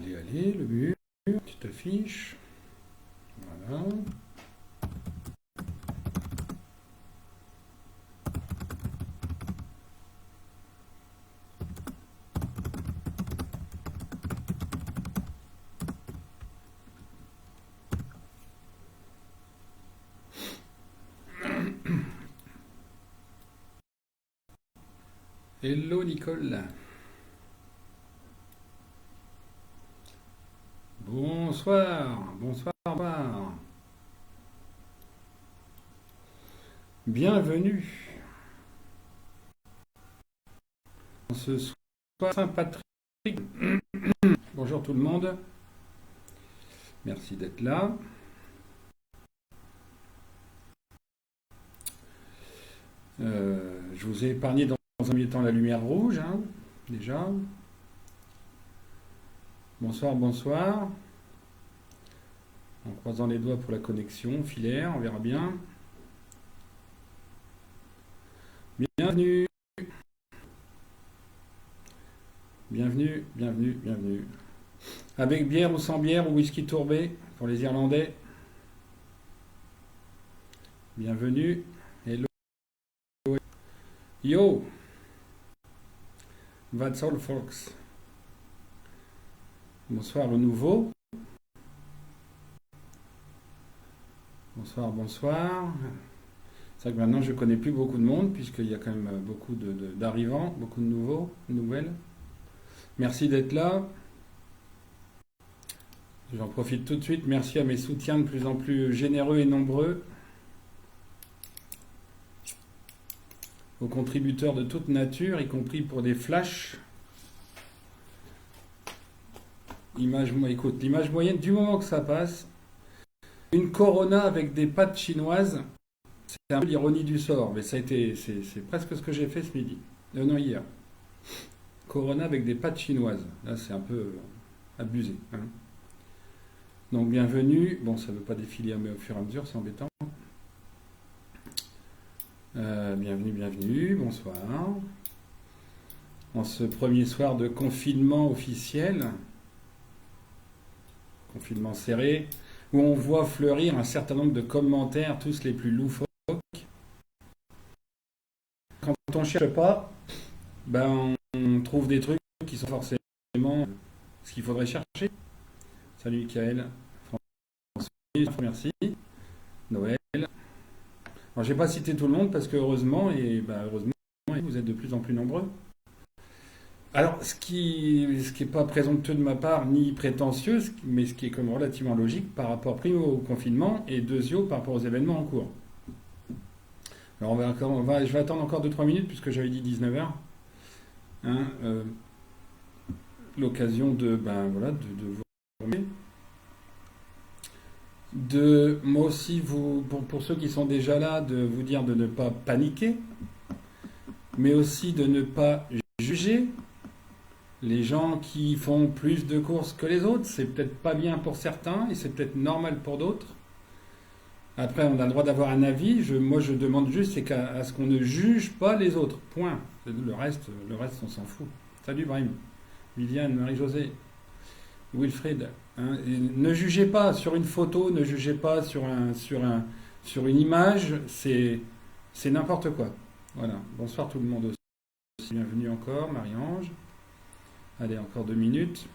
Allez, le mur, petite affiche. Voilà. Hello Nicole. Bonsoir. Bienvenue en ce soir Saint-Patrick. Bonjour tout le monde. Merci d'être là. Je vous ai épargné dans un premier temps la lumière rouge, hein, déjà. Bonsoir. En croisant les doigts pour la connexion filaire, on verra bien. Bienvenue. Avec bière ou sans bière ou whisky tourbé pour les Irlandais. Bienvenue. Hello. Yo. That's all folks. Bonsoir au nouveau. Bonsoir. C'est vrai que maintenant je connais plus beaucoup de monde puisqu'il y a quand même beaucoup d'arrivants, beaucoup de nouvelles. Merci d'être là. J'en profite tout de suite. Merci à mes soutiens de plus en plus généreux et nombreux. Aux contributeurs de toute nature, y compris pour des flashs. Écoute, l'image moyenne, du moment que ça passe, une Corona avec des pâtes chinoises, c'est un peu l'ironie du sort, mais c'est presque ce que j'ai fait ce midi. Non, hier. Corona avec des pâtes chinoises. Là, c'est un peu abusé. Hein. Donc, bienvenue. Bon, ça ne veut pas défiler au fur et à mesure, c'est embêtant. Bienvenue. Bonsoir. En ce premier soir de confinement officiel, confinement serré, où on voit fleurir un certain nombre de commentaires, tous les plus loufoques. Quand on ne cherche pas, ben on trouve des trucs qui sont forcément ce qu'il faudrait chercher. Salut Michael, François, merci. Noël. Alors j'ai pas cité tout le monde parce que heureusement, vous êtes de plus en plus nombreux. Alors, ce qui est pas présomptueux de ma part, ni prétentieux, mais ce qui est comme relativement logique par rapport primo au confinement et deuxio par rapport aux événements en cours. Alors, je vais attendre encore 2-3 minutes puisque j'avais dit 19h. Hein, l'occasion de vous remercier. Moi aussi, pour ceux qui sont déjà là, de vous dire de ne pas paniquer, mais aussi de ne pas juger. Les gens qui font plus de courses que les autres, c'est peut-être pas bien pour certains et c'est peut-être normal pour d'autres. Après, on a le droit d'avoir un avis. Moi, je demande juste à ce qu'on ne juge pas les autres. Point. Le reste, on s'en fout. Salut Brahim, Viviane, Marie-Josée, Wilfried. Hein, ne jugez pas sur une photo, ne jugez pas sur une image. C'est n'importe quoi. Voilà. Bonsoir tout le monde aussi. Bienvenue encore, Marie-Ange. Allez, encore 2 minutes.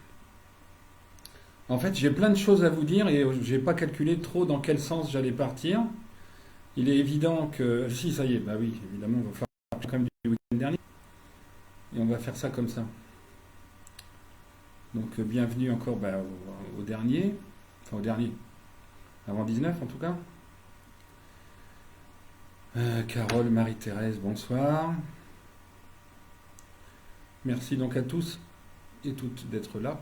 En fait, j'ai plein de choses à vous dire et je n'ai pas calculé trop dans quel sens j'allais partir. Il est évident que... Si, ça y est, bah oui, évidemment, on va faire quand même du week-end dernier. Et on va faire ça comme ça. Donc, bienvenue encore au dernier. Enfin, au dernier. Avant 19, en tout cas. Carole, Marie-Thérèse, bonsoir. Merci donc à tous et toutes d'être là.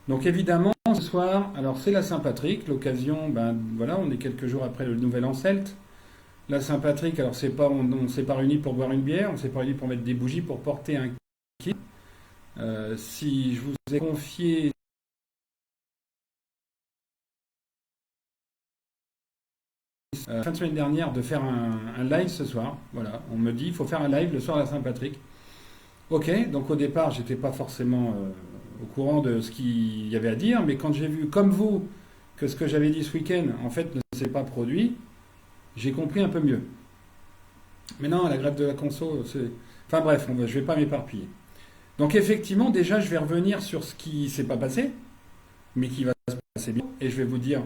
Donc évidemment, ce soir, alors c'est la Saint-Patrick, l'occasion, on est quelques jours après le Nouvel An celte. La Saint-Patrick, alors on ne s'est pas réunis pour boire une bière, on s'est pas réunis pour mettre des bougies, pour porter un kit. Si je vous ai confié fin de semaine dernière de faire un live ce soir, voilà, on me dit il faut faire un live le soir de la Saint-Patrick. Ok, donc au départ, j'étais pas forcément au courant de ce qu'il y avait à dire, mais quand j'ai vu, comme vous, que ce que j'avais dit ce week-end, en fait, ne s'est pas produit, j'ai compris un peu mieux. Mais non, la grève de la conso, c'est... Enfin bref, je ne vais pas m'éparpiller. Donc effectivement, déjà, je vais revenir sur ce qui ne s'est pas passé, mais qui va se passer bien, et je vais vous dire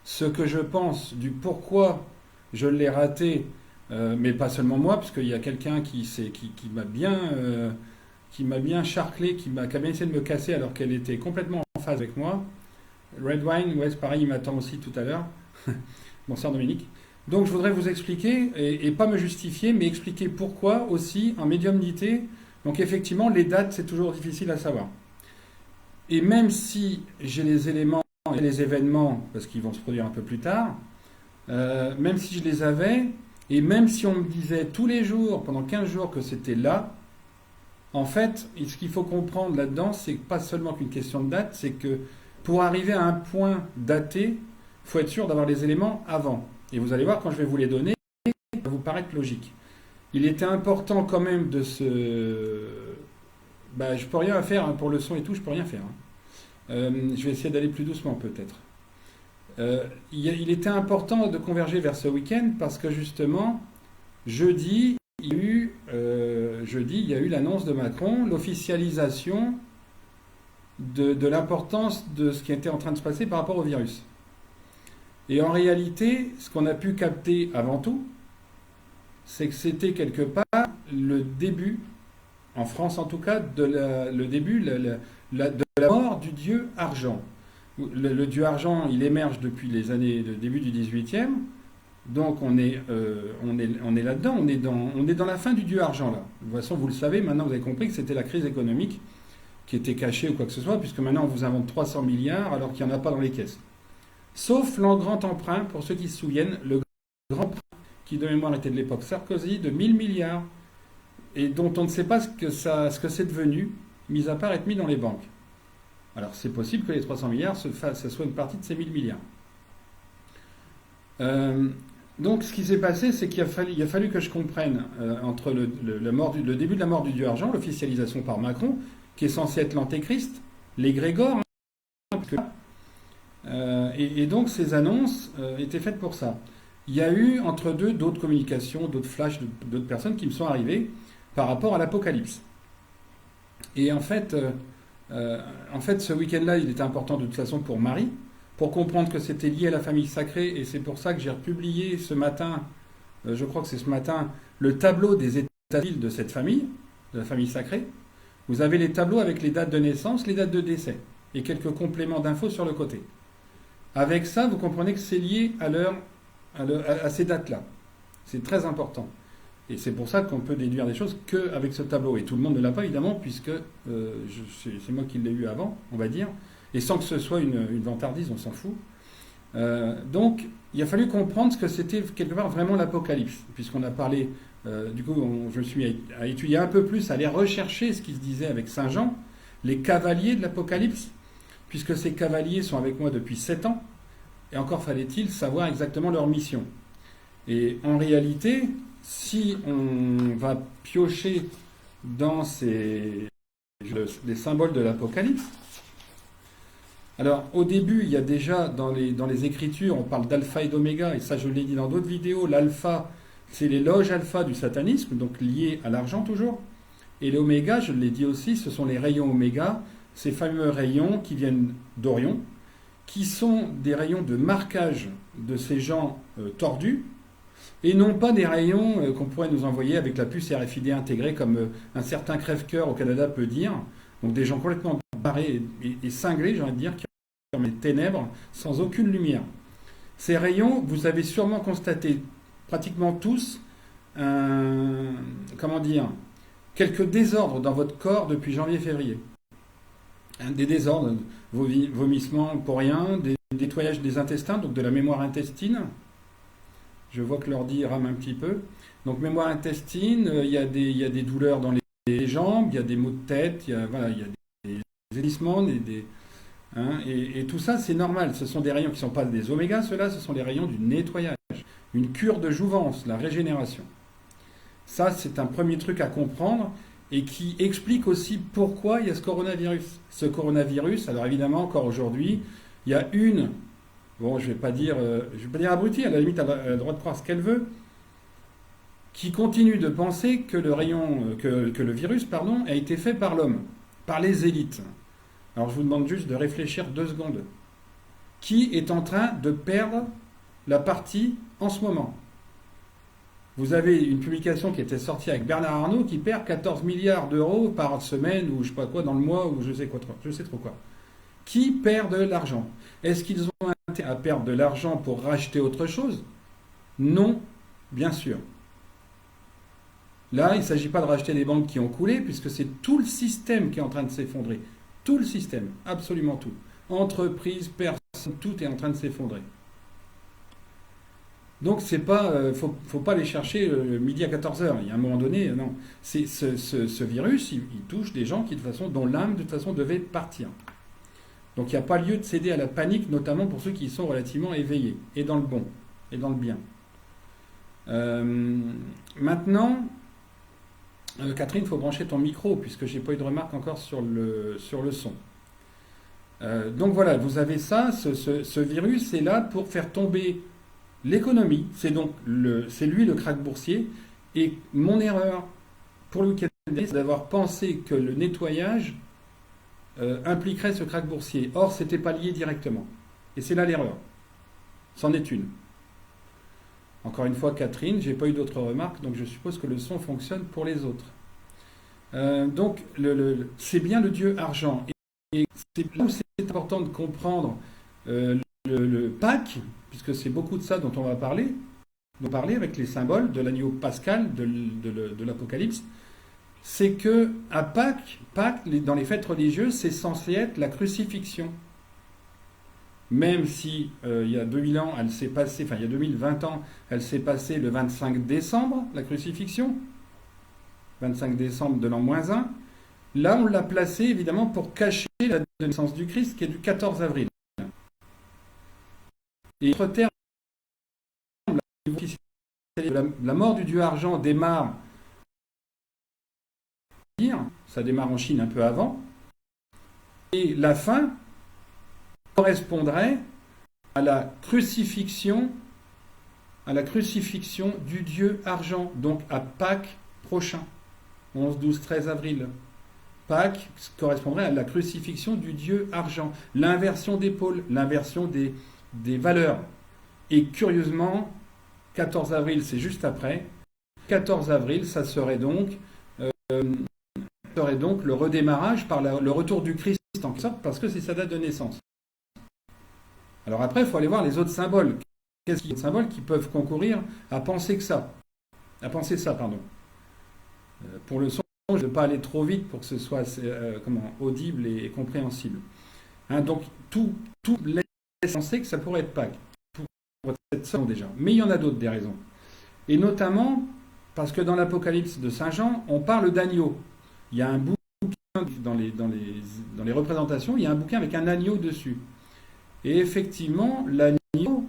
ce que je pense du pourquoi je l'ai raté, mais pas seulement moi, parce qu'il y a quelqu'un qui m'a bien charclé, qui a bien essayé de me casser alors qu'elle était complètement en phase avec moi. Red Wine, ouais, c'est pareil, il m'attend aussi tout à l'heure. Bonsoir Dominique. Donc je voudrais vous expliquer, et pas me justifier, mais expliquer pourquoi aussi en médiumnité. Donc effectivement, les dates, c'est toujours difficile à savoir. Et même si j'ai les éléments et les événements, parce qu'ils vont se produire un peu plus tard, même si je les avais, et même si on me disait tous les jours, pendant 15 jours, que c'était là, en fait, ce qu'il faut comprendre là-dedans, c'est pas seulement qu'une question de date, c'est que pour arriver à un point daté, il faut être sûr d'avoir les éléments avant. Et vous allez voir, quand je vais vous les donner, ça va vous paraître logique. Il était important quand même de se... je peux rien faire hein, pour le son et tout, je peux rien faire. Je vais essayer d'aller plus doucement peut-être. Il était important de converger vers ce week-end parce que justement, jeudi, il y a eu l'annonce de Macron, l'officialisation de l'importance de ce qui était en train de se passer par rapport au virus. Et en réalité, ce qu'on a pu capter avant tout, c'est que c'était quelque part le début, en France en tout cas, de la mort du dieu argent. Le dieu argent, il émerge depuis le début du 18e, donc on est là-dedans, on est dans la fin du dieu argent là. De toute façon, vous le savez, maintenant vous avez compris que c'était la crise économique qui était cachée ou quoi que ce soit, puisque maintenant on vous invente 300 milliards alors qu'il n'y en a pas dans les caisses. Sauf le grand emprunt, pour ceux qui se souviennent, le grand emprunt qui de mémoire était de l'époque Sarkozy, de 1000 milliards, et dont on ne sait pas ce que c'est devenu, mis à part être mis dans les banques. Alors c'est possible que les 300 milliards, ce soit une partie de ces 1000 milliards. Donc ce qui s'est passé, c'est qu'il a fallu que je comprenne entre le début de la mort du dieu argent, l'officialisation par Macron, qui est censé être l'antéchrist, l'égrégore, et donc ces annonces étaient faites pour ça. Il y a eu entre deux d'autres communications, d'autres flashs, d'autres personnes qui me sont arrivées par rapport à l'Apocalypse. Et en fait, ce week-end-là, il était important de toute façon pour Marie, pour comprendre que c'était lié à la famille sacrée, et c'est pour ça que j'ai republié ce matin, je crois que c'est ce matin, le tableau des états civils de cette famille, de la famille sacrée. Vous avez les tableaux avec les dates de naissance, les dates de décès, et quelques compléments d'infos sur le côté. Avec ça, vous comprenez que c'est lié à ces dates-là. C'est très important. Et c'est pour ça qu'on peut déduire des choses qu'avec ce tableau. Et tout le monde ne l'a pas, évidemment, puisque c'est moi qui l'ai eu avant, on va dire. Et sans que ce soit une vantardise, on s'en fout. Donc, il a fallu comprendre ce que c'était quelque part vraiment l'Apocalypse. Puisqu'on a parlé, je me suis à étudier un peu plus, à aller rechercher ce qui se disait avec Saint Jean, les cavaliers de l'Apocalypse, puisque ces cavaliers sont avec moi depuis 7 ans. Et encore fallait-il savoir exactement leur mission. Et en réalité, si on va piocher dans les symboles de l'Apocalypse, alors au début, il y a déjà dans les Écritures, on parle d'alpha et d'oméga, et ça je l'ai dit dans d'autres vidéos, l'alpha, c'est les loges alpha du satanisme, donc liées à l'argent toujours, et l'oméga, je l'ai dit aussi, ce sont les rayons oméga, ces fameux rayons qui viennent d'Orion, qui sont des rayons de marquage de ces gens tordus, et non pas des rayons qu'on pourrait nous envoyer avec la puce RFID intégrée, comme un certain crève-cœur au Canada peut dire, donc des gens complètement barrés et cinglés, j'ai envie de dire, qui sont dans les ténèbres, sans aucune lumière. Ces rayons, vous avez sûrement constaté, pratiquement tous, quelques désordres dans votre corps depuis janvier-février. Des désordres, vomissements pour rien, des nettoyages des intestins, donc de la mémoire intestine. Je vois que l'ordi rame un petit peu. Donc mémoire intestine, il y a des douleurs dans les jambes, il y a des maux de tête, il y a des hélissements, et tout ça c'est normal. Ce sont des rayons qui ne sont pas des oméga, ceux-là, ce sont les rayons du nettoyage. Une cure de jouvence, la régénération. Ça c'est un premier truc à comprendre. et qui explique aussi pourquoi il y a ce coronavirus. Ce coronavirus, alors évidemment, encore aujourd'hui, il y a une, bon, je vais pas dire abruti, à la limite, elle a le droit de croire ce qu'elle veut, qui continue de penser que que le virus, pardon, a été fait par l'homme, par les élites. Alors je vous demande juste de réfléchir 2 secondes. Qui est en train de perdre la partie en ce moment? Vous avez une publication qui était sortie avec Bernard Arnault qui perd 14 milliards d'euros par semaine ou je sais pas quoi dans le mois ou je sais quoi, je sais trop quoi. Qui perd de l'argent? Est-ce qu'ils ont intérêt à perdre de l'argent pour racheter autre chose? Non, bien sûr. Là, il ne s'agit pas de racheter des banques qui ont coulé puisque c'est tout le système qui est en train de s'effondrer. Tout le système, absolument tout. Entreprises, personnes, tout est en train de s'effondrer. Donc c'est pas, faut pas aller chercher midi à 14 heures. Il y a un moment donné, non. Ce virus, il touche des gens qui de toute façon, dont l'âme de toute façon devait partir. Donc il n'y a pas lieu de céder à la panique, notamment pour ceux qui sont relativement éveillés et dans le bon et dans le bien. Maintenant, Catherine, il faut brancher ton micro puisque j'ai pas eu de remarque encore sur le son. Donc voilà, vous avez ça, ce virus est là pour faire tomber l'économie, c'est lui le krach boursier. Et mon erreur pour le week-end dernier, c'est d'avoir pensé que le nettoyage impliquerait ce krach boursier. Or, ce n'était pas lié directement. Et c'est là l'erreur. C'en est une. Encore une fois, Catherine, j'ai pas eu d'autres remarques, donc je suppose que le son fonctionne pour les autres. Donc, c'est bien le dieu argent. Et c'est là où c'est important de comprendre le Pâques, puisque c'est beaucoup de ça dont on va parler, avec les symboles de l'agneau pascal de l'Apocalypse, c'est que à Pâques, dans les fêtes religieuses, c'est censé être la crucifixion. Même si il y a 2000 ans, elle s'est passée, enfin il y a 2020 ans, elle s'est passée le 25 décembre, la crucifixion, 25 décembre de l'an -1, là on l'a placée évidemment pour cacher la naissance du Christ qui est du 14 avril. Et notre terme, la mort du dieu argent démarre, ça démarre en Chine un peu avant, et la fin correspondrait à la crucifixion du dieu argent, donc à Pâques prochain, 11, 12, 13 avril. Pâques correspondrait à la crucifixion du dieu argent, l'inversion des pôles, l'inversion des valeurs. Et curieusement, 14 avril, c'est juste après. 14 avril, ça serait donc le redémarrage par le retour du Christ, en quelque sorte, parce que c'est sa date de naissance. Alors après, il faut aller voir les autres symboles. Qu'est-ce qu'il y a de symboles qui peuvent concourir à penser ça, pardon. Pour le son, je ne vais pas aller trop vite pour que ce soit audible et compréhensible. Hein, donc, tout laisse penser que ça pourrait être Pâques. Pour cette raison déjà. Mais il y en a d'autres des raisons. Et notamment, parce que dans l'Apocalypse de Saint Jean, on parle d'agneau. Il y a un bouquin dans les représentations, il y a un bouquin avec un agneau dessus. Et effectivement, l'agneau,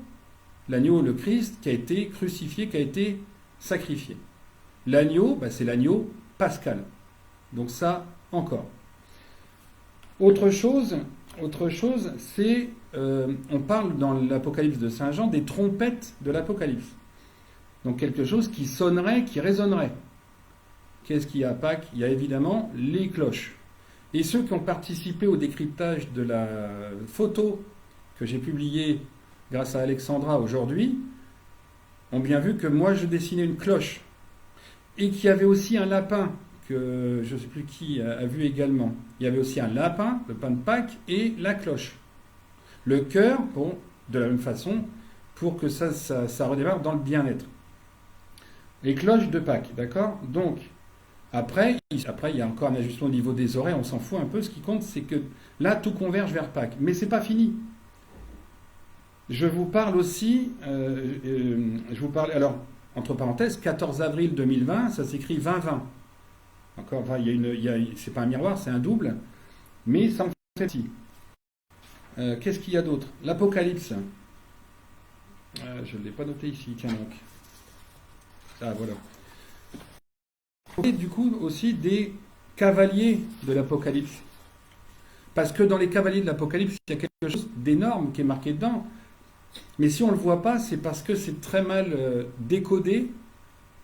le Christ, qui a été crucifié, qui a été sacrifié. L'agneau, c'est l'agneau pascal. Donc ça, encore. Autre chose, c'est, on parle dans l'Apocalypse de Saint Jean des trompettes de l'Apocalypse. Donc quelque chose qui sonnerait, qui résonnerait. Qu'est-ce qu'il y a à Pâques? Il y a évidemment les cloches. Et ceux qui ont participé au décryptage de la photo que j'ai publiée grâce à Alexandra aujourd'hui, ont bien vu que moi je dessinais une cloche. Et qu'il y avait aussi un lapin, que je ne sais plus qui a vu également. Il y avait aussi un lapin, le pain de Pâques, et la cloche. Le cœur, bon, de la même façon, pour que ça redémarre dans le bien-être. Les cloches de Pâques, d'accord? Donc, après, il y a encore un ajustement au niveau des horaires, on s'en fout un peu. Ce qui compte, c'est que là, tout converge vers Pâques. Mais c'est pas fini. Je vous parle aussi, alors, entre parenthèses, 14 avril 2020, ça s'écrit 2020. Encore, enfin, c'est pas un miroir, c'est un double, mais ça me fait petit. Qu'est-ce qu'il y a d'autre? L'Apocalypse. Je ne l'ai pas noté ici, tiens donc. Ah, voilà. Et du coup, aussi des cavaliers de l'Apocalypse. Parce que dans les cavaliers de l'Apocalypse, il y a quelque chose d'énorme qui est marqué dedans. Mais si on ne le voit pas, c'est parce que c'est très mal décodé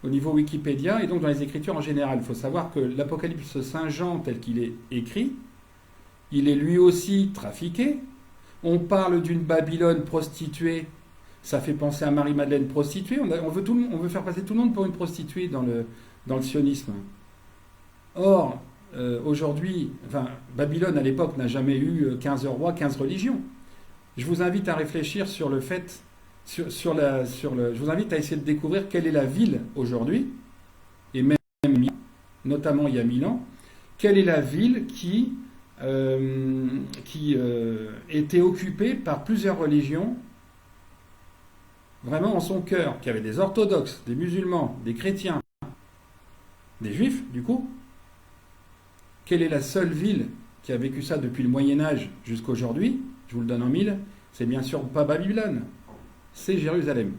au niveau Wikipédia et donc dans les écritures en général. Il faut savoir que l'Apocalypse Saint-Jean, tel qu'il est écrit, il est lui aussi trafiqué. On parle d'une Babylone prostituée. Ça fait penser à Marie-Madeleine prostituée. On veut faire passer tout le monde pour une prostituée dans le sionisme. Or, aujourd'hui, Babylone à l'époque n'a jamais eu 15 rois, 15 religions. Je vous invite à réfléchir sur le fait, je vous invite à essayer de découvrir quelle est la ville aujourd'hui, et même notamment il y a 1000 ans, quelle est la ville qui était occupée par plusieurs religions, vraiment en son cœur, qui avait des orthodoxes, des musulmans, des chrétiens, des juifs, du coup. Quelle est la seule ville qui a vécu ça depuis le Moyen-Âge jusqu'à aujourd'hui? Je vous le donne en mille. C'est bien sûr pas Babylone, c'est Jérusalem.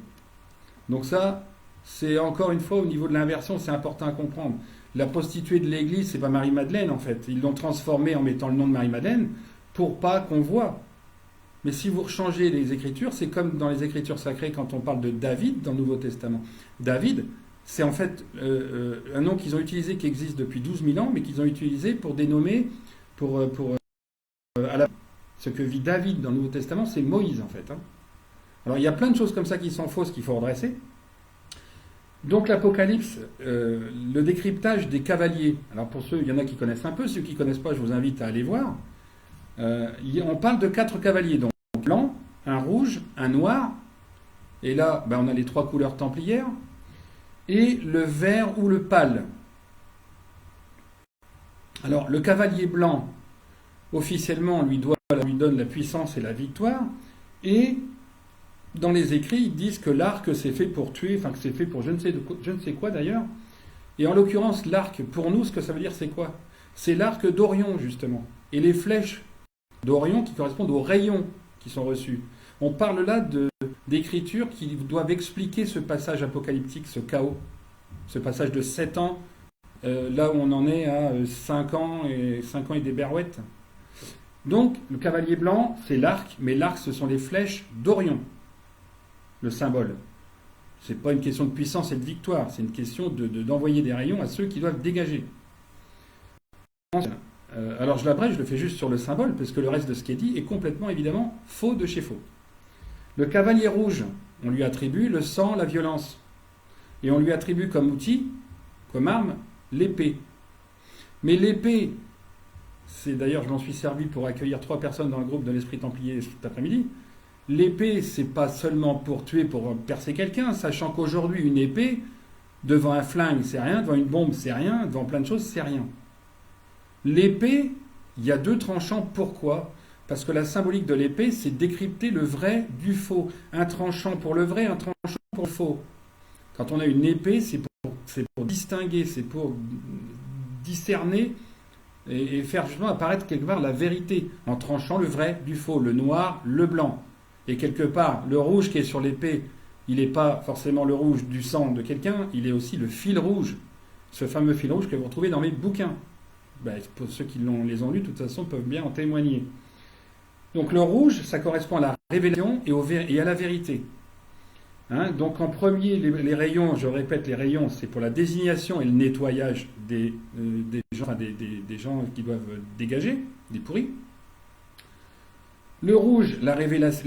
Donc ça, c'est encore une fois au niveau de l'inversion, c'est important à comprendre. La prostituée de l'église, c'est pas Marie-Madeleine en fait. Ils l'ont transformée en mettant le nom de Marie-Madeleine pour pas qu'on voit. Mais si vous rechangez les écritures, c'est comme dans les écritures sacrées quand on parle de David dans le Nouveau Testament. David, c'est en fait un nom qu'ils ont utilisé qui existe depuis 12 000 ans, mais qu'ils ont utilisé pour dénommer, ce que vit David dans le Nouveau Testament, c'est Moïse en fait. Alors il y a plein de choses comme ça qui sont fausses qu'il faut redresser. Donc l'Apocalypse, le décryptage des cavaliers. Alors pour ceux, il y en a qui connaissent un peu, ceux qui ne connaissent pas, je vous invite à aller voir. On parle de 4 cavaliers, donc un blanc, un rouge, un noir, et là on a les 3 couleurs templières, et le vert ou le pâle. Alors le cavalier blanc, officiellement, lui donne la puissance et la victoire, et dans les écrits, ils disent que l'arc c'est fait pour tuer, que c'est fait pour je ne sais quoi d'ailleurs. Et en l'occurrence, l'arc, pour nous, ce que ça veut dire, c'est quoi? C'est l'arc d'Orion, justement. Et les flèches d'Orion qui correspondent aux rayons qui sont reçus. On parle là d'écritures qui doivent expliquer ce passage apocalyptique, ce chaos. Ce passage de 7 ans, là où on en est à 5 ans et des berouettes. Donc, le cavalier blanc, c'est l'arc, mais l'arc, ce sont les flèches d'Orion. Le symbole. Ce n'est pas une question de puissance et de victoire, c'est une question d'envoyer des rayons à ceux qui doivent dégager. Alors je l'abrège, je le fais juste sur le symbole, parce que le reste de ce qui est dit est complètement, évidemment, faux de chez faux. Le cavalier rouge, on lui attribue le sang, la violence. Et on lui attribue comme outil, comme arme, l'épée. Mais l'épée, c'est d'ailleurs, je m'en suis servi pour accueillir 3 personnes dans le groupe de l'Esprit Templier cet après-midi. L'épée, c'est pas seulement pour tuer, pour percer quelqu'un, sachant qu'aujourd'hui, une épée, devant un flingue, c'est rien, devant une bombe, c'est rien, devant plein de choses, c'est rien. L'épée, il y a 2 tranchants. Pourquoi? Parce que la symbolique de l'épée, c'est décrypter le vrai du faux. Un tranchant pour le vrai, un tranchant pour le faux. Quand on a une épée, c'est pour distinguer, c'est pour discerner et faire justement apparaître quelque part la vérité, en tranchant le vrai du faux, le noir, le blanc. Et quelque part, le rouge qui est sur l'épée, il n'est pas forcément le rouge du sang de quelqu'un, il est aussi le fil rouge, ce fameux fil rouge que vous retrouvez dans mes bouquins. Pour ceux qui les ont lus, de toute façon, peuvent bien en témoigner. Donc le rouge, ça correspond à la révélation et à la vérité. Donc en premier, les rayons, je répète, les rayons, c'est pour la désignation et le nettoyage des gens qui doivent dégager, des pourris. Le rouge, les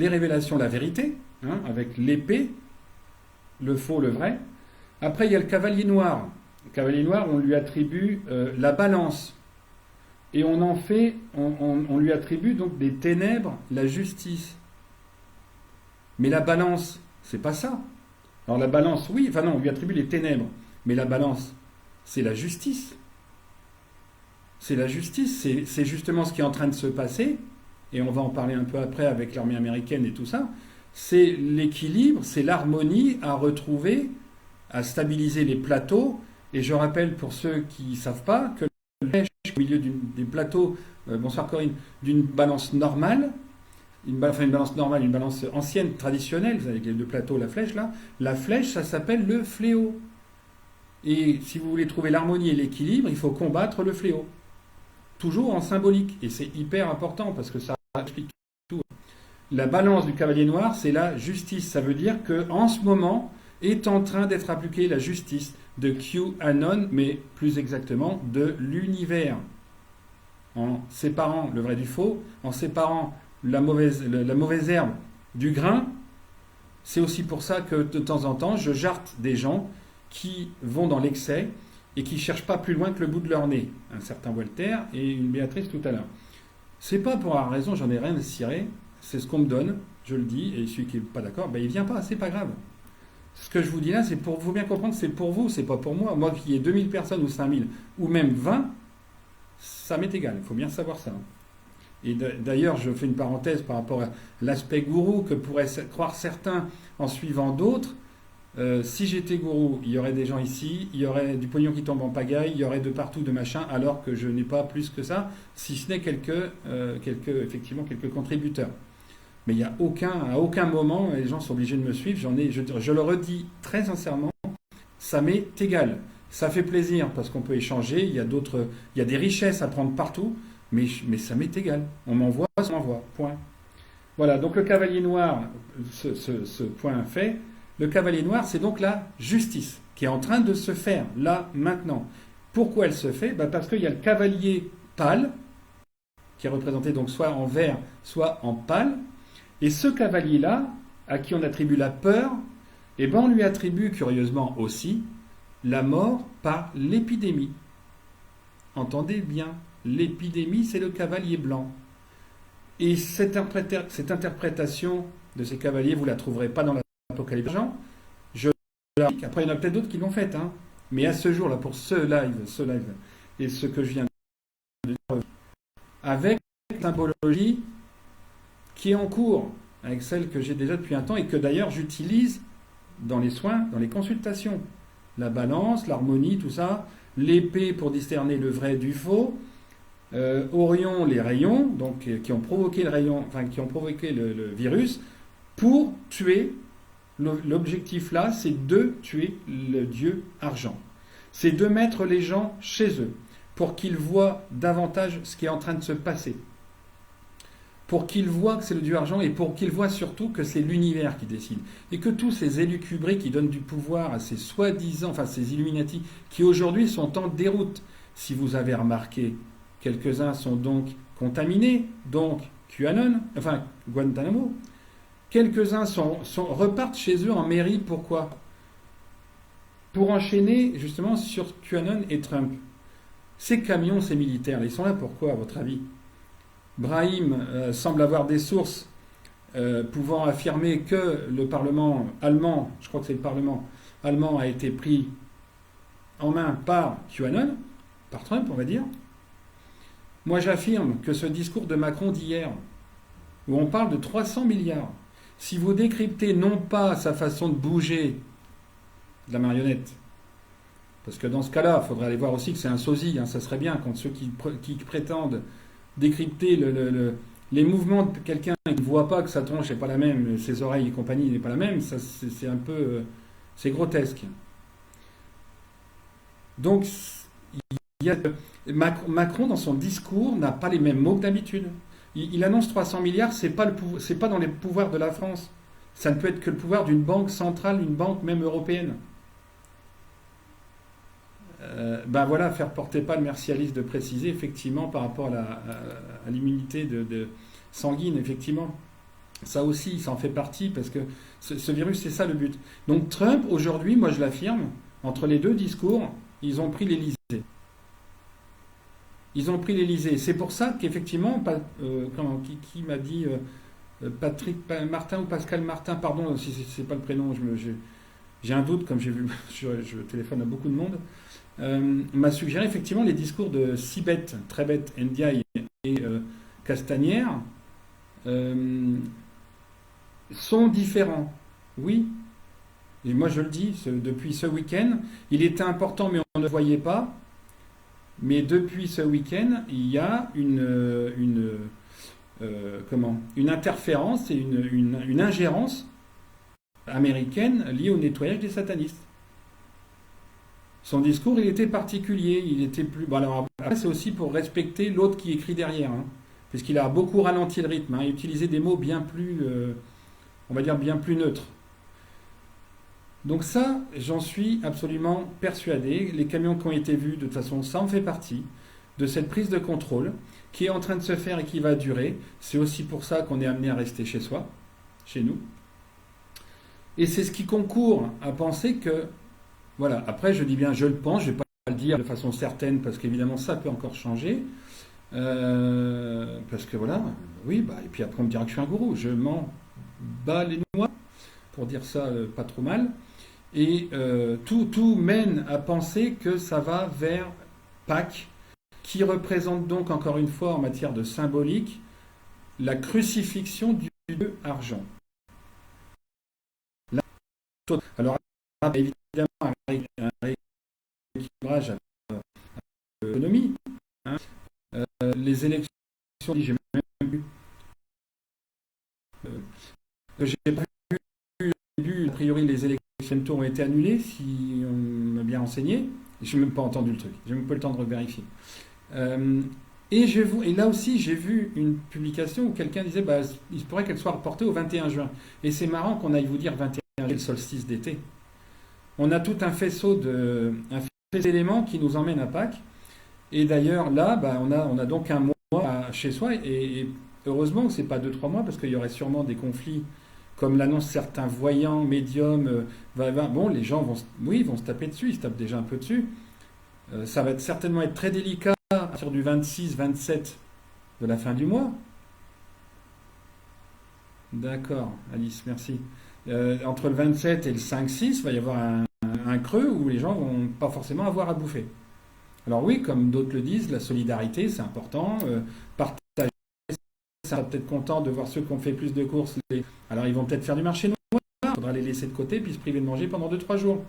révélations, la vérité, avec l'épée, le faux, le vrai. Après, il y a le cavalier noir. Le cavalier noir, on lui attribue la balance. Et on lui attribue donc des ténèbres, la justice. Mais la balance, c'est pas ça. Alors la balance, oui, on lui attribue les ténèbres. Mais la balance, c'est la justice. C'est la justice, c'est justement ce qui est en train de se passer. Et on va en parler un peu après avec l'armée américaine et tout ça, c'est l'équilibre, c'est l'harmonie à retrouver, à stabiliser les plateaux. Et je rappelle pour ceux qui ne savent pas que la flèche au milieu des plateaux, bonsoir Corinne, d'une balance normale, une balance ancienne, traditionnelle, vous avez les 2 plateaux, la flèche, ça s'appelle le fléau. Et si vous voulez trouver l'harmonie et l'équilibre, il faut combattre le fléau. toujours en symbolique. Et c'est hyper important parce que ça explique tout. La balance du cavalier noir, c'est la justice. Ça veut dire qu'en ce moment est en train d'être appliquée la justice de QAnon, mais plus exactement de l'univers. En séparant le vrai du faux, en séparant la mauvaise herbe du grain. C'est aussi pour ça que de temps en temps, je jarte des gens qui vont dans l'excès et qui ne cherchent pas plus loin que le bout de leur nez. Un certain Walter et une Béatrice tout à l'heure. C'est pas pour avoir raison, j'en ai rien à cirer. C'est ce qu'on me donne, je le dis, et celui qui n'est pas d'accord, ben il vient pas, c'est pas grave. Ce que je vous dis là, c'est pour vous bien comprendre, c'est pour vous, c'est pas pour moi. Moi, qu'il y ait 2000 personnes ou 5000 ou même 20, ça m'est égal, il faut bien savoir ça. Et d'ailleurs, je fais une parenthèse par rapport à l'aspect gourou que pourraient croire certains en suivant d'autres. Si j'étais gourou, il y aurait des gens ici, il y aurait du pognon qui tombe en pagaille, il y aurait de partout de machin, alors que je n'ai pas plus que ça, si ce n'est effectivement quelques contributeurs. Mais il y a à aucun moment, les gens sont obligés de me suivre. Je le redis très sincèrement, ça m'est égal. Ça fait plaisir parce qu'on peut échanger. Il y a des richesses à prendre partout, mais ça m'est égal. On m'envoie, on m'envoie. Point. Voilà. Donc le cavalier noir, ce point fait. Le cavalier noir, c'est donc la justice qui est en train de se faire là maintenant. Pourquoi elle se fait? Parce qu'il y a le cavalier pâle qui est représenté donc soit en vert, soit en pâle. Et ce cavalier-là, à qui on attribue la peur, on lui attribue curieusement aussi la mort par l'épidémie. Entendez bien, l'épidémie, c'est le cavalier blanc. Et cette interprétation de ces cavaliers, vous ne la trouverez pas dans l'Apocalypse. Après, il y en a peut-être d'autres qui l'ont faite. Hein. Mais à ce jour-là, pour ce live, et ce que je viens de dire, avec la symbologie qui est en cours, avec celle que j'ai déjà depuis un temps et que d'ailleurs j'utilise dans les soins, dans les consultations. La balance, l'harmonie, tout ça, l'épée pour discerner le vrai du faux, Orion, les rayons, donc qui ont provoqué le virus, pour tuer. L'objectif là, c'est de tuer le dieu argent. C'est de mettre les gens chez eux, pour qu'ils voient davantage ce qui est en train de se passer. Pour qu'ils voient que c'est le dieu argent et pour qu'ils voient surtout que c'est l'univers qui décide. Et que tous ces élucubrés qui donnent du pouvoir à ces soi-disant, ces Illuminati, qui aujourd'hui sont en déroute. Si vous avez remarqué, quelques-uns sont donc contaminés, donc QAnon, Guantanamo. Quelques-uns repartent chez eux en mairie, pourquoi? Pour enchaîner justement sur QAnon et Trump. Ces camions, ces militaires, ils sont là pourquoi à votre avis? Brahim semble avoir des sources pouvant affirmer que le Parlement allemand, je crois que c'est le Parlement allemand, a été pris en main par QAnon, par Trump, on va dire. Moi, j'affirme que ce discours de Macron d'hier, où on parle de 300 milliards, si vous décryptez non pas sa façon de bouger de la marionnette, parce que dans ce cas-là, il faudrait aller voir aussi que c'est un sosie, hein, ça serait bien contre ceux qui prétendent décrypter les mouvements de quelqu'un qui ne voit pas que sa tronche n'est pas la même, ses oreilles et compagnie n'est pas la même, ça, c'est un peu... c'est grotesque. Donc, Macron, dans son discours, n'a pas les mêmes mots que d'habitude. Il annonce 300 milliards, c'est pas dans les pouvoirs de la France. Ça ne peut être que le pouvoir d'une banque centrale, une banque même européenne. Voilà, faire porter pas le merci Alice de préciser, effectivement, par rapport à l'immunité de sanguine, effectivement. Ça aussi, ça en fait partie, parce que ce virus, c'est ça le but. Donc Trump, aujourd'hui, moi je l'affirme, entre les deux discours, ils ont pris l'Élysée. Ils ont pris l'Élysée. C'est pour ça qu'effectivement, qui m'a dit Patrick Martin ou Pascal Martin, pardon, si c'est pas le prénom, j'ai un doute, comme j'ai vu, je téléphone à beaucoup de monde, m'a suggéré effectivement les discours de Sibeth, Trebet, Ndiaye et Castagnère sont différents. Oui. Et moi je le dis, depuis ce week-end, il était important mais on ne voyait pas. Mais depuis ce week-end, il y a une interférence et une ingérence américaine liée au nettoyage des satanistes. Son discours, il était particulier, il était plus... Bon, alors après, c'est aussi pour respecter l'autre qui écrit derrière, hein, puisqu'il a beaucoup ralenti le rythme, hein, et utilisé des mots bien plus, on va dire, bien plus neutres. Donc ça, j'en suis absolument persuadé. Les camions qui ont été vus, de toute façon, ça en fait partie de cette prise de contrôle qui est en train de se faire et qui va durer. C'est aussi pour ça qu'on est amené à rester chez soi, chez nous. Et c'est ce qui concourt à penser que, voilà, après je dis bien je le pense, je ne vais pas le dire de façon certaine parce qu'évidemment ça peut encore changer. Parce que voilà, oui, bah, et puis après on me dira que je suis un gourou, je m'en bats les noix, pour dire ça pas trop mal. Et tout mène à penser que ça va vers Pâques, qui représente donc encore une fois en matière de symbolique la crucifixion du dieu argent. Alors, évidemment, un rééquilibrage avec l'économie. Hein. Les élections, j'ai même vu, j'ai pas vu au début, a priori, les élections tour ont été annulées, si on m'a bien renseigné. Je n'ai même pas entendu le truc, j'ai même pas le temps de vérifier. Et là aussi, j'ai vu une publication où quelqu'un disait bah, il se pourrait qu'elle soit reportée au 21 juin. Et c'est marrant qu'on aille vous dire 21 juin, le solstice d'été. On a tout un faisceau d'éléments qui nous emmènent à Pâques. Et d'ailleurs, là, bah, on a donc un mois chez soi. Et heureusement que ce n'est pas 2-3 mois, parce qu'il y aurait sûrement des conflits, comme l'annoncent certains voyants, médiums. Bon, les gens vont se taper dessus, ils se tapent déjà un peu dessus. Ça va certainement être très délicat à partir du 26-27 de la fin du mois. D'accord, Alice, merci. Entre le 27 et le 5-6, il va y avoir un creux où les gens vont pas forcément avoir à bouffer. Alors oui, comme d'autres le disent, la solidarité, c'est important. Partager, ça va peut-être content de voir ceux qui ont fait plus de courses. Alors ils vont peut-être faire du marché noir. Il faudra les laisser de côté puis se priver de manger pendant 2-3 jours.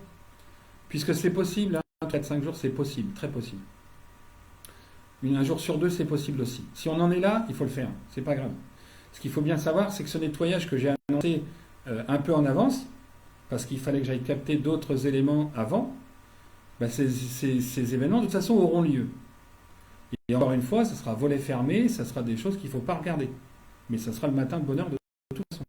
Puisque c'est possible, hein, 4-5 jours, c'est possible, très possible. Un jour sur 2, c'est possible aussi. Si on en est là, il faut le faire. C'est pas grave. Ce qu'il faut bien savoir, c'est que ce nettoyage que j'ai annoncé un peu en avance, parce qu'il fallait que j'aille capter d'autres éléments avant, ben ces événements, de toute façon, auront lieu. Et encore une fois, ça sera volet fermé, ça sera des choses qu'il ne faut pas regarder. Mais ça sera le matin de bonheur de toute façon.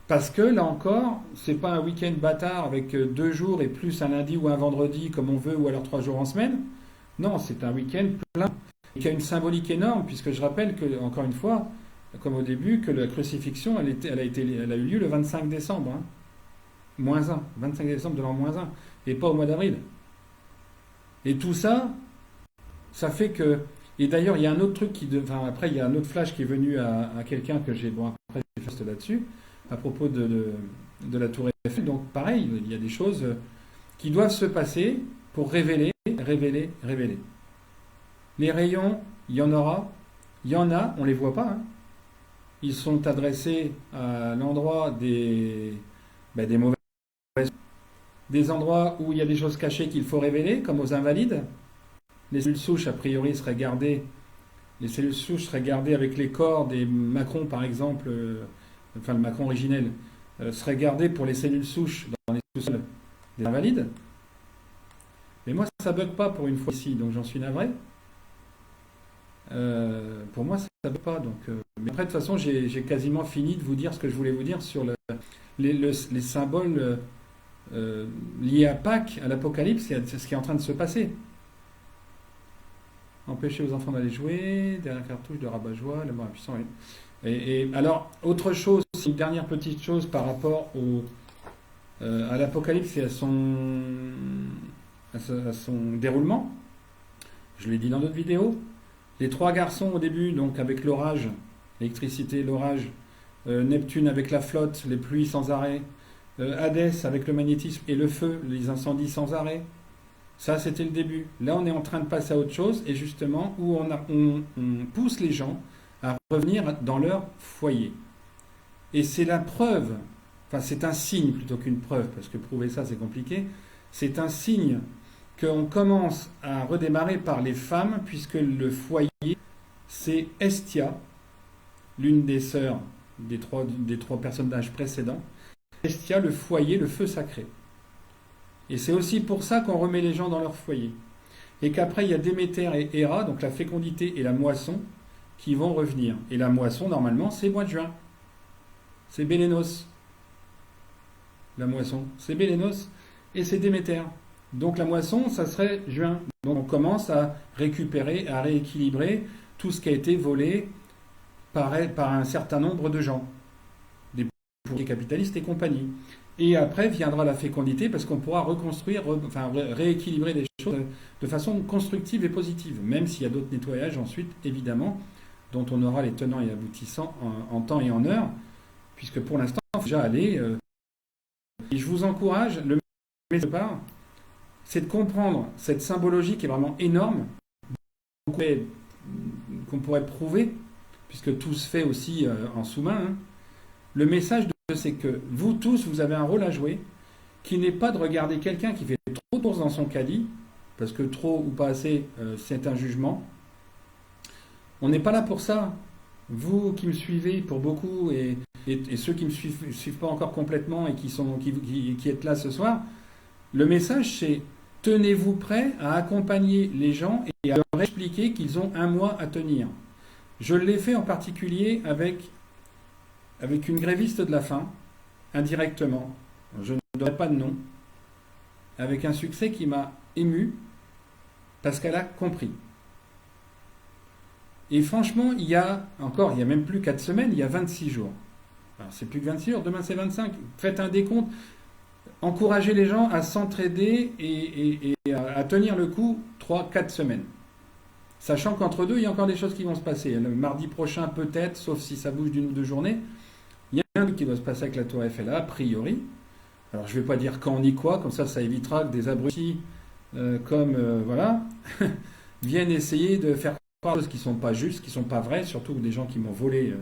Parce que, là encore, c'est pas un week-end bâtard avec 2 jours et plus un lundi ou un vendredi comme on veut, ou alors 3 jours en semaine. Non, c'est un week-end plein, et qui a une symbolique énorme, puisque je rappelle que, encore une fois, comme au début, que la crucifixion, elle a eu lieu le 25 décembre. Hein. Moins 1. 25 décembre de l'an moins 1. Et pas au mois d'avril. Et tout ça, ça fait que... Et d'ailleurs, il y a un autre truc Enfin, après, il y a un autre flash qui est venu à quelqu'un que j'ai... Bon, après, j'ai fait là-dessus, à propos de la tour Eiffel. Donc, pareil, il y a des choses qui doivent se passer pour révéler. Les rayons, il y en aura. Il y en a, on ne les voit pas. Hein. Ils sont adressés à l'endroit des mauvais, des endroits où il y a des choses cachées qu'il faut révéler, comme aux invalides. Les cellules souches, a priori, seraient gardées. Les cellules souches seraient gardées avec les corps des Macron, par exemple, enfin le Macron originel, serait gardé pour les cellules souches dans les sous-sols des invalides. Mais moi, ça ne bug pas pour une fois ici, donc j'en suis navré. Pour moi, ça ne bug pas. Donc, mais après, de toute façon, j'ai quasiment fini de vous dire ce que je voulais vous dire sur les symboles liés à Pâques, à l'Apocalypse, et à ce qui est en train de se passer. Empêcher aux enfants d'aller jouer, derrière cartouche de rabat-joie, l'amour impuissant. Oui. Et alors, autre chose, une dernière petite chose par rapport à l'Apocalypse et à son déroulement. Je l'ai dit dans d'autres vidéos. Les 3 garçons au début, donc avec l'orage, l'électricité, l'orage, Neptune avec la flotte, les pluies sans arrêt, Hadès avec le magnétisme et le feu, les incendies sans arrêt. Ça, c'était le début. Là, on est en train de passer à autre chose, et justement, où on pousse les gens à revenir dans leur foyer. Et c'est la preuve, enfin, c'est un signe plutôt qu'une preuve, parce que prouver ça, c'est compliqué. C'est un signe qu'on commence à redémarrer par les femmes, puisque le foyer, c'est Hestia, l'une des sœurs des trois personnages précédents. Hestia, le foyer, le feu sacré. Et c'est aussi pour ça qu'on remet les gens dans leur foyer. Et qu'après, il y a Déméter et Héra, donc la fécondité et la moisson, qui vont revenir. Et la moisson, normalement, c'est mois de juin. C'est Bélénos. La moisson, c'est Bélénos et c'est Déméter. Donc la moisson, ça serait juin. Donc on commence à récupérer, à rééquilibrer tout ce qui a été volé par un certain nombre de gens, des capitalistes et compagnie. Et après viendra la fécondité parce qu'on pourra reconstruire, rééquilibrer les choses de façon constructive et positive, même s'il y a d'autres nettoyages ensuite, évidemment, dont on aura les tenants et aboutissants en temps et en heure, puisque pour l'instant, il faut déjà aller. Et je vous encourage, le message de part, c'est de comprendre cette symbologie qui est vraiment énorme, qu'on pourrait prouver, puisque tout se fait aussi en sous-main. Hein. Le message, c'est que vous tous, vous avez un rôle à jouer, qui n'est pas de regarder quelqu'un qui fait trop de courses dans son caddie, parce que trop ou pas assez, c'est un jugement. On n'est pas là pour ça. Vous qui me suivez pour beaucoup, et ceux qui ne me suivent pas encore complètement et qui êtes là ce soir, le message c'est tenez-vous prêts à accompagner les gens et à leur expliquer qu'ils ont un mois à tenir. Je l'ai fait en particulier avec une gréviste de la faim, indirectement, je ne donnerai pas de nom, avec un succès qui m'a ému parce qu'elle a compris. Et franchement, il y a même plus 4 semaines, il y a 26 jours. Alors, c'est plus que 26 jours, demain c'est 25. Faites un décompte. Encouragez les gens à s'entraider et à tenir le coup 3-4 semaines. Sachant qu'entre deux, il y a encore des choses qui vont se passer. Le mardi prochain, peut-être, sauf si ça bouge d'une ou deux journées, il y a un truc qui doit se passer avec la Tour Eiffel, a priori. Alors, je ne vais pas dire quand ni quoi, comme ça évitera que des abrutis viennent essayer de faire croire des choses qui ne sont pas justes, qui ne sont pas vraies, surtout des gens qui m'ont volé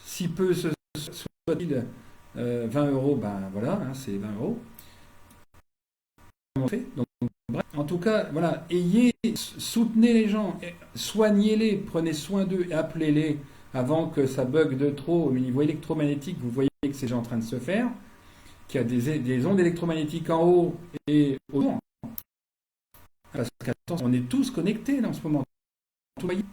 si peu soit-il 20 euros, ben voilà, hein, c'est 20 euros. Donc, bref, en tout cas, voilà, soutenez les gens, soignez-les, prenez soin d'eux et appelez-les avant que ça bug de trop au niveau électromagnétique. Vous voyez que c'est déjà en train de se faire, qu'il y a des ondes électromagnétiques en haut et autour. Parce qu'attention, on est tous connectés là, en ce moment. Tout voyez.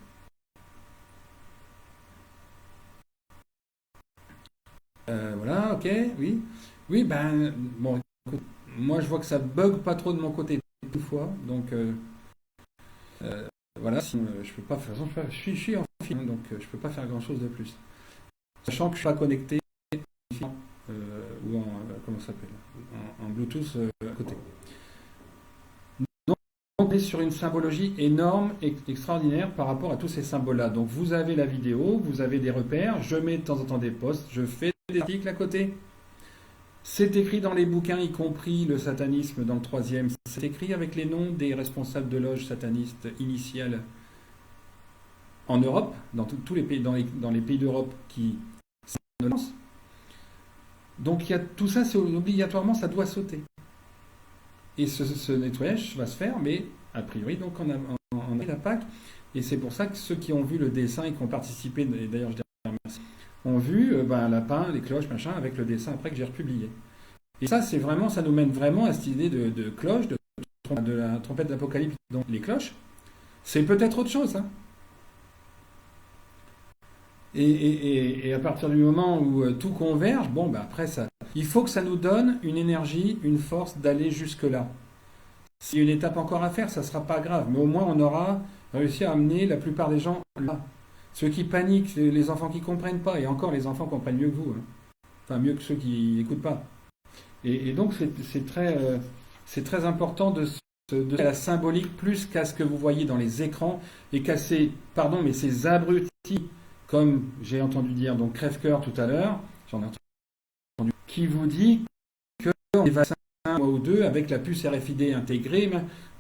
Voilà, ok, oui. Oui, ben, bon, écoute, moi je vois que ça bug pas trop de mon côté une fois, donc voilà, je peux pas faire, je suis en film, donc je peux pas faire grand chose de plus. Sachant que je suis pas connecté ou en, comment ça s'appelle, en Bluetooth à côté. Donc on est sur une symbologie énorme et extraordinaire par rapport à tous ces symboles-là. Donc vous avez la vidéo, vous avez des repères, je mets de temps en temps des posts, je fais des articles à côté. C'est écrit dans les bouquins, y compris le satanisme dans le 3e. C'est écrit avec les noms des responsables de loges satanistes initiales en Europe, dans tous les pays, dans les pays d'Europe qui lancent. Donc il y a, tout ça, c'est obligatoirement, ça doit sauter. Et ce nettoyage va se faire, mais a priori, donc on a la Pâque. Et c'est pour ça que ceux qui ont vu le dessin et qui ont participé, et d'ailleurs je dis merci, ont vu un lapin, les cloches, machin, avec le dessin après que j'ai republié. Et ça, c'est vraiment, ça nous mène vraiment à cette idée de cloche, de la trompette d'Apocalypse, donc les cloches. C'est peut-être autre chose. Hein. Et à partir du moment où tout converge, bon, ben après, il faut que ça nous donne une énergie, une force d'aller jusque-là. S'il y a une étape encore à faire, ça ne sera pas grave. Mais au moins, on aura réussi à amener la plupart des gens là. Ceux qui paniquent, les enfants qui ne comprennent pas, et encore les enfants comprennent mieux que vous, hein. Enfin mieux que ceux qui n'écoutent pas. Et donc c'est très important de la symbolique plus qu'à ce que vous voyez dans les écrans et qu'à ces abrutis, comme j'ai entendu dire, donc Crève-Cœur tout à l'heure, j'en ai entendu, qui vous dit que les vaccins un mois ou deux avec la puce RFID intégrée,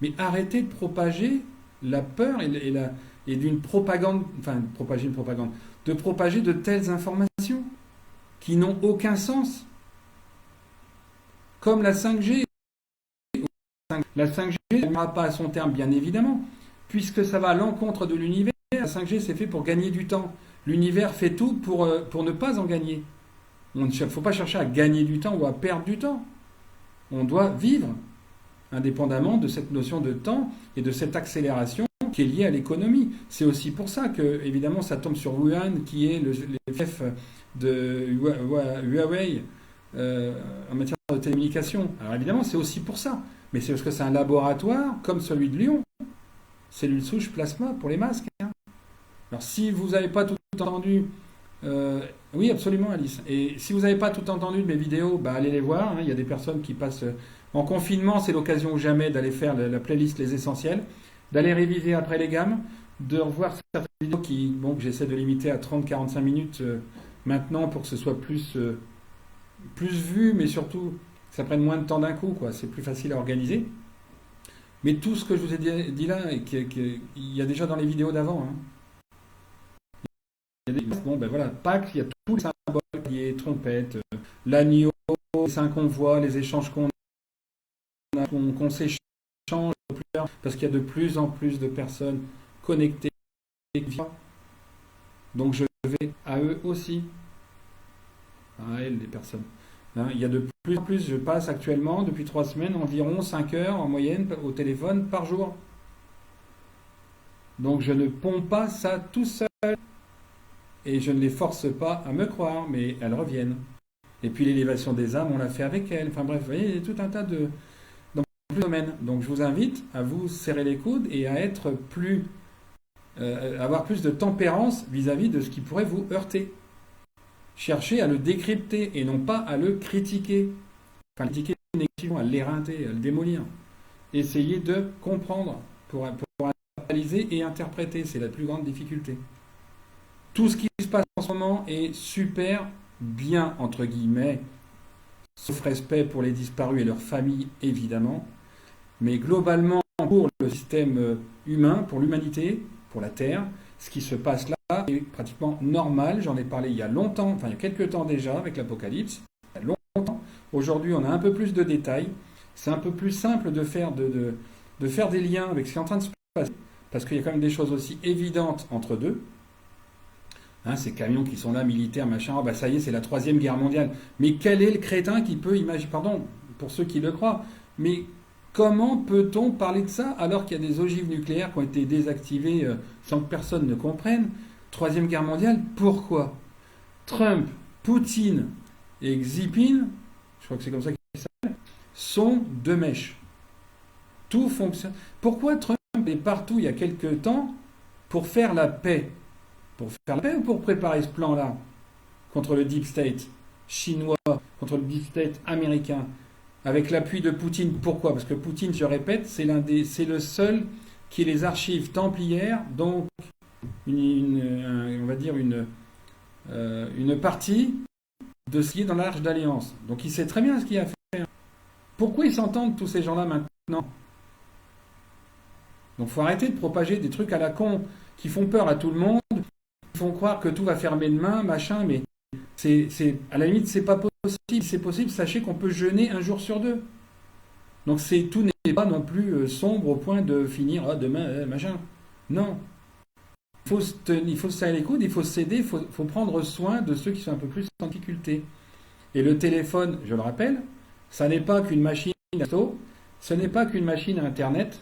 mais arrêtez de propager la peur et d'une propagande, de propager de telles informations qui n'ont aucun sens. Comme la 5G. La 5G n'arrivera pas à son terme, bien évidemment, puisque ça va à l'encontre de l'univers. La 5G, c'est fait pour gagner du temps. L'univers fait tout pour ne pas en gagner. Il ne faut pas chercher à gagner du temps ou à perdre du temps. On doit vivre. indépendamment de cette notion de temps et de cette accélération qui est liée à l'économie. C'est aussi pour ça que, évidemment, ça tombe sur Wuhan, qui est le chef de Huawei en matière de télécommunication. Alors évidemment, c'est aussi pour ça. Mais c'est parce que c'est un laboratoire comme celui de Lyon. Cellule souche plasma pour les masques. Hein. Alors si vous n'avez pas tout entendu, oui absolument Alice, et si vous n'avez pas tout entendu de mes vidéos, bah, allez les voir, hein. Il y a des personnes qui passent en confinement, c'est l'occasion ou jamais d'aller faire la playlist Les Essentiels, d'aller réviser après les gammes, de revoir certaines vidéos que j'essaie de limiter à 30-45 minutes maintenant pour que ce soit plus vu, mais surtout que ça prenne moins de temps d'un coup, quoi. C'est plus facile à organiser. Mais tout ce que je vous ai dit là, il y a déjà dans les vidéos d'avant. Hein. Bon, ben voilà, Pâques, il y a tous les symboles, les trompettes, l'agneau, les saints qu'on voit, les échanges qu'on s'échange, parce qu'il y a de plus en plus de personnes connectées. Donc je vais à eux aussi, à elles, les personnes. Hein, il y a de plus en plus, je passe actuellement, depuis 3 semaines, environ 5 heures en moyenne au téléphone par jour. Donc je ne pompe pas ça tout seul. Et je ne les force pas à me croire, mais elles reviennent. Et puis l'élévation des âmes, on l'a fait avec elles. Enfin bref, vous voyez, il y a tout un tas de domaines. Donc je vous invite à vous serrer les coudes et à être avoir plus de tempérance vis-à-vis de ce qui pourrait vous heurter. Cherchez à le décrypter et non pas à le critiquer. Enfin, critiquer négativement, à l'éreinter, à le démolir. Essayez de comprendre pour analyser et interpréter. C'est la plus grande difficulté. Tout ce qui se passe en ce moment est super bien, entre guillemets, sauf respect pour les disparus et leurs familles, évidemment. Mais globalement, pour le système humain, pour l'humanité, pour la Terre, ce qui se passe là est pratiquement normal. J'en ai parlé il y a longtemps, enfin il y a quelques temps déjà avec l'Apocalypse. Il y a longtemps. Aujourd'hui, on a un peu plus de détails. C'est un peu plus simple de faire des liens avec ce qui est en train de se passer, parce qu'il y a quand même des choses aussi évidentes entre deux. Hein, ces camions qui sont là, militaires, machin, oh bah ça y est, c'est la 3e guerre mondiale. Mais quel est le crétin qui peut imaginer, pardon, pour ceux qui le croient, mais comment peut-on parler de ça alors qu'il y a des ogives nucléaires qui ont été désactivées sans que personne ne comprenne? 3e guerre mondiale, pourquoi? Trump, Poutine et Xi Jinping, je crois que c'est comme ça qu'ils s'appellent, sont deux mèches. Tout fonctionne. Pourquoi Trump est partout il y a quelques temps pour faire la paix? Pour faire la paix ou pour préparer ce plan-là contre le deep state chinois, contre le deep state américain, avec l'appui de Poutine? Pourquoi? Parce que Poutine, je répète, c'est le seul qui ait les archives templières, donc on va dire une partie de ce qui est dans l'Arche d'Alliance. Donc il sait très bien ce qu'il y a à faire. Pourquoi ils s'entendent tous ces gens-là maintenant? Donc il faut arrêter de propager des trucs à la con qui font peur à tout le monde. Ils font croire que tout va fermer demain, machin, mais à la limite, c'est pas possible. C'est possible, sachez qu'on peut jeûner un jour sur 2. Donc tout n'est pas non plus sombre au point de finir demain, machin. Non. Il faut se serrer les coudes, il faut s'aider, il faut prendre soin de ceux qui sont un peu plus en difficulté. Et le téléphone, je le rappelle, ça n'est pas qu'une machine à photo, ce n'est pas qu'une machine à Internet,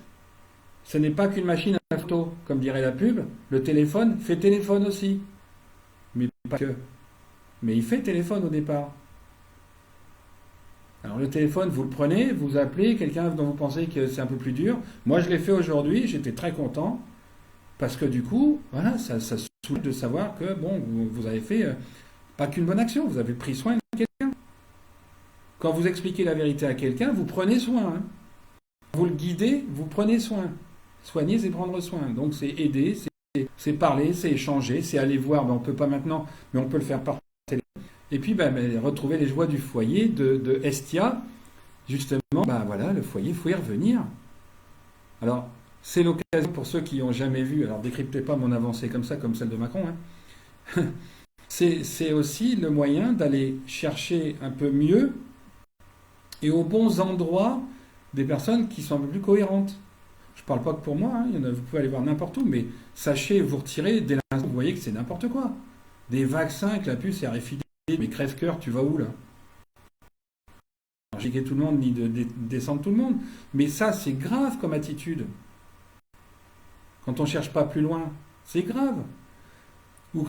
ce n'est pas qu'une machine à photo, comme dirait la pub. Le téléphone fait téléphone aussi. Mais pas que. Mais il fait téléphone au départ. Alors le téléphone, vous le prenez, vous appelez quelqu'un dont vous pensez que c'est un peu plus dur. Moi, je l'ai fait aujourd'hui, j'étais très content. Parce que du coup, voilà, ça soulage de savoir que, bon, vous avez fait pas qu'une bonne action, vous avez pris soin de quelqu'un. Quand vous expliquez la vérité à quelqu'un, vous prenez soin. Hein. Vous le guidez, vous prenez soin. Soigner, c'est prendre soin. Donc c'est aider, c'est parler, c'est échanger, c'est aller voir. Ben, on ne peut pas maintenant, mais on peut le faire par téléphone. Et puis retrouver les joies du foyer de Hestia. Justement, voilà, le foyer, il faut y revenir. Alors, c'est l'occasion pour ceux qui n'ont jamais vu, alors décryptez pas mon avancée comme ça, comme celle de Macron. Hein. C'est aussi le moyen d'aller chercher un peu mieux et aux bons endroits des personnes qui sont un peu plus cohérentes. Je ne parle pas que pour moi, hein, vous pouvez aller voir n'importe où, mais sachez vous retirer dès l'instant où vous voyez que c'est n'importe quoi. Des vaccins, que la puce est RFID, mais crève-cœur, tu vas où là? Alors, critiquer tout le monde ni de descendre tout le monde. Mais ça, c'est grave comme attitude. Quand on ne cherche pas plus loin, c'est grave. Ou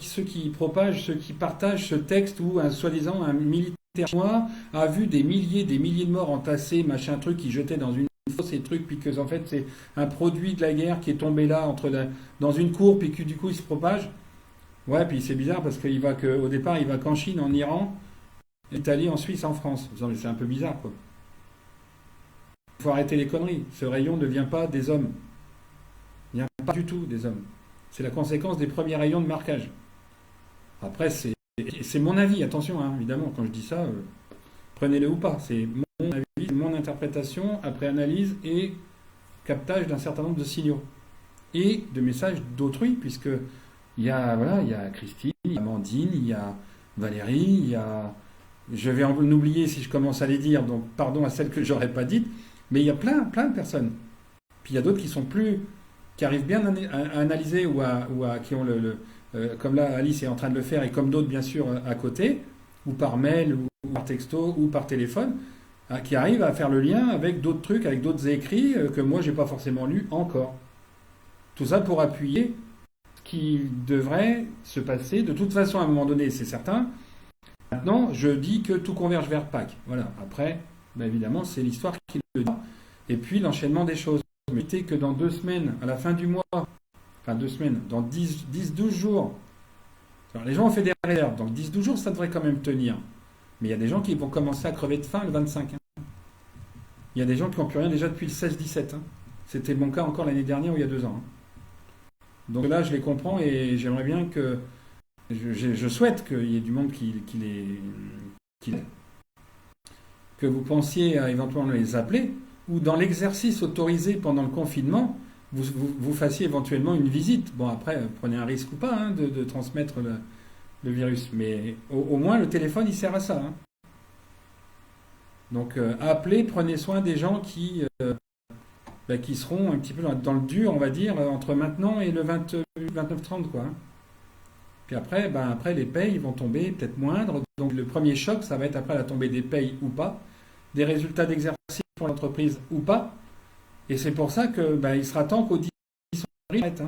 ceux qui propagent, ceux qui partagent ce texte où, soi-disant, un militaire chinois a vu des milliers de morts entassés, machin truc, qui jetaient dans une fosse et trucs, puis que en fait c'est un produit de la guerre qui est tombé là dans une cour, puis que du coup il se propage. Ouais, puis c'est bizarre parce qu'au départ il va qu'en Chine, en Iran, en Italie, en Suisse, en France. Non, mais c'est un peu bizarre, quoi. Il faut arrêter les conneries. Ce rayon ne vient pas des hommes. Il ne vient pas du tout des hommes. C'est la conséquence des premiers rayons de marquage. Après, c'est mon avis, attention, hein, évidemment, quand je dis ça, prenez-le ou pas. C'est mon avis, mon interprétation, après analyse et captage d'un certain nombre de signaux. Et de messages d'autrui, puisque il y a Christine, il y a Amandine, il y a Valérie, il y a... Je vais en oublier si je commence à les dire, donc pardon à celles que j'aurais pas dites, mais il y a plein de personnes. Puis il y a d'autres qui arrivent bien à analyser qui ont comme là Alice est en train de le faire et comme d'autres bien sûr à côté, ou par mail, ou par texto, ou par téléphone, qui arrivent à faire le lien avec d'autres trucs, avec d'autres écrits que moi j'ai pas forcément lus encore. Tout ça pour appuyer ce qui devrait se passer. De toute façon, à un moment donné, c'est certain. Maintenant, je dis que tout converge vers Pâques. Voilà. Après, évidemment, c'est l'histoire qui le dit. Et puis l'enchaînement des choses. Mettez que dans 2 semaines, à la fin du mois, enfin 2 semaines, dans 10-12 jours, alors les gens ont fait des réserves, donc 10-12 jours, ça devrait quand même tenir. Mais il y a des gens qui vont commencer à crever de faim le 25. Il y a des gens qui n'ont plus rien déjà depuis le 16-17. C'était mon cas encore l'année dernière ou il y a 2 ans. Donc là, je les comprends et j'aimerais bien que... Je souhaite qu'il y ait du monde que vous pensiez à éventuellement les appeler, ou dans l'exercice autorisé pendant le confinement, vous fassiez éventuellement une visite. Bon, après, prenez un risque ou pas de transmettre le virus, mais au moins le téléphone, il sert à ça. Donc, appelez, prenez soin des gens qui seront un petit peu dans le dur, on va dire, entre maintenant et le 29-30, quoi. Puis après, les payes vont tomber peut-être moindres. Donc le premier choc, ça va être après la tombée des payes ou pas, des résultats d'exercice pour l'entreprise ou pas. Et c'est pour ça que il sera temps qu'au 10 arrête.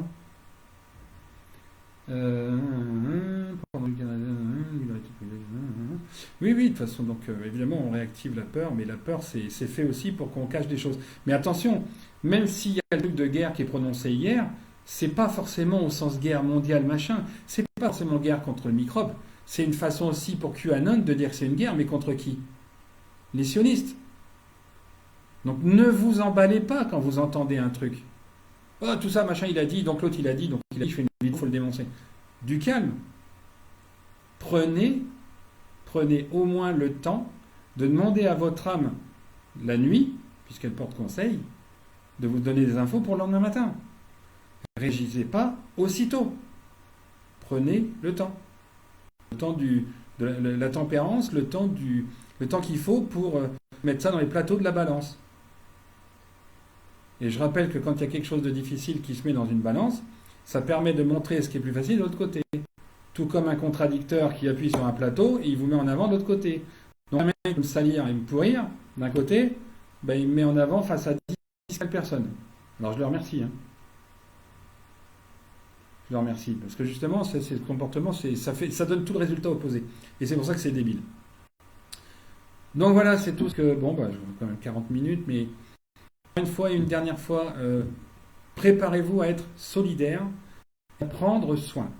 Oui, de toute façon, donc évidemment, on réactive la peur, mais la peur, c'est fait aussi pour qu'on cache des choses. Mais attention, même s'il y a le truc de guerre qui est prononcé hier, c'est pas forcément au sens guerre mondiale, machin. C'est pas forcément guerre contre le microbe. C'est une façon aussi pour QAnon de dire que c'est une guerre, mais contre qui? Les sionistes. Donc ne vous emballez pas quand vous entendez un truc. Oh, tout ça, machin, il a dit, donc l'autre il a dit, donc il a dit, je fais une vidéo, il faut le dénoncer. Du calme. Prenez au moins le temps de demander à votre âme la nuit, puisqu'elle porte conseil, de vous donner des infos pour le lendemain matin. Réagissez pas aussitôt. Prenez le temps. Le temps de la tempérance, le temps qu'il faut pour mettre ça dans les plateaux de la balance. Et je rappelle que quand il y a quelque chose de difficile qui se met dans une balance, ça permet de montrer ce qui est plus facile de l'autre côté. Tout comme un contradicteur qui appuie sur un plateau et il vous met en avant de l'autre côté. Donc un mec qui me salir et me pourrir, d'un côté, il me met en avant face à 10 personnes. Alors je le remercie. Je le remercie. Parce que justement, c'est le comportement, ça donne tout le résultat opposé. Et c'est pour ça que c'est débile. Donc voilà, c'est tout ce que... Bon, j'ai quand même 40 minutes, mais une fois et une dernière fois, préparez-vous à être solidaire, à prendre soin.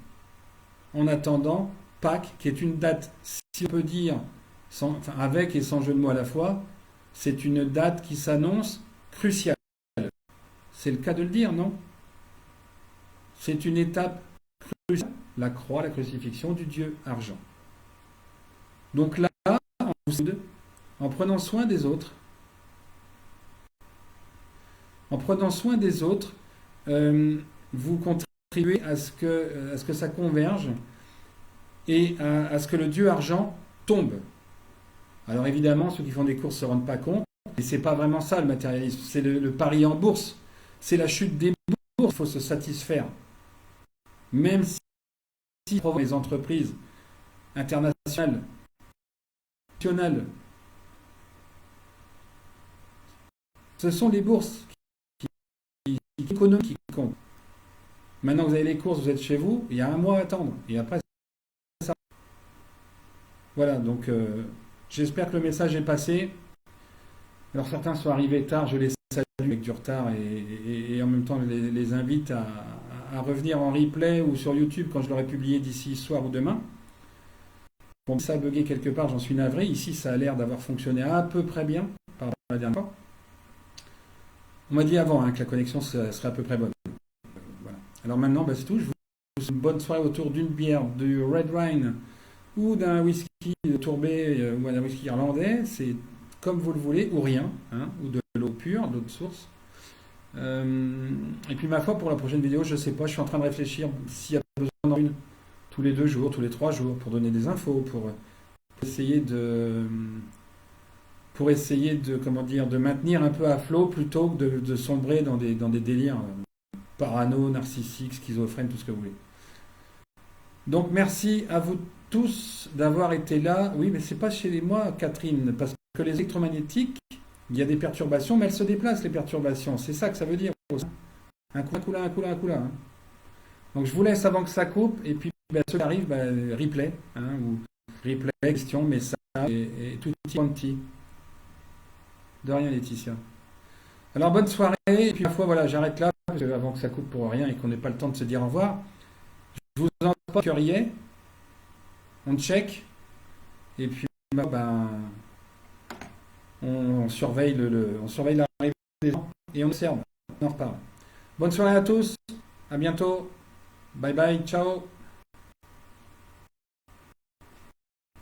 En attendant Pâques, qui est une date, si on peut dire, avec et sans jeu de mots à la fois, c'est une date qui s'annonce cruciale. C'est le cas de le dire, non? C'est une étape cruciale, la croix, la crucifixion du Dieu argent. Donc là, en prenant soin des autres, vous contribuez à ce que ça converge et à ce que le Dieu argent tombe. Alors évidemment, ceux qui font des courses ne se rendent pas compte, et c'est pas vraiment ça le matérialisme, c'est le pari en bourse, c'est la chute des bourses, il faut se satisfaire. Même si les entreprises internationales, nationales, Ce sont les bourses économiques qui comptent. Maintenant que vous avez les courses, vous êtes chez vous, il y a un mois à attendre. Et après, ça. Voilà, donc j'espère que le message est passé. Alors certains sont arrivés tard, je les salue avec du retard et en même temps les invite à revenir en replay ou sur YouTube quand je l'aurai publié d'ici ce soir ou demain. Bon, ça a bugué quelque part, j'en suis navré. Ici, ça a l'air d'avoir fonctionné à peu près bien par rapport à la dernière fois. On m'a dit avant que la connexion serait à peu près bonne. Voilà. Alors maintenant, c'est tout. Je vous souhaite une bonne soirée autour d'une bière, du red wine ou d'un whisky tourbé ou d'un whisky irlandais. C'est comme vous le voulez, ou rien, ou de l'eau pure, d'eau de source. Et puis ma foi, pour la prochaine vidéo, je sais pas, je suis en train de réfléchir s'il y a besoin d'en une tous les 2 jours, tous les 3 jours, pour donner des infos, pour essayer de comment dire, de maintenir un peu à flot plutôt que de sombrer dans des délires parano, narcissiques, schizophrènes, tout ce que vous voulez. Donc merci à vous tous d'avoir été là. Oui, mais c'est pas chez moi, Catherine, parce que les électromagnétiques, il y a des perturbations, mais elles se déplacent, les perturbations. C'est ça que ça veut dire. Un coup là, un coup là, un coup là. Donc je vous laisse avant que ça coupe, et puis ceux qui arrivent, replay, ou replay, question, message, et tout petit. De rien, Laetitia. Alors bonne soirée, et puis parfois, voilà, j'arrête là, parce que avant que ça coupe pour rien et qu'on n'ait pas le temps de se dire au revoir. Je vous en pas curier, on check, et puis on surveille on surveille l'arrivée des gens et on observe. On en reparle. Bonne soirée à tous, à bientôt, bye bye, ciao.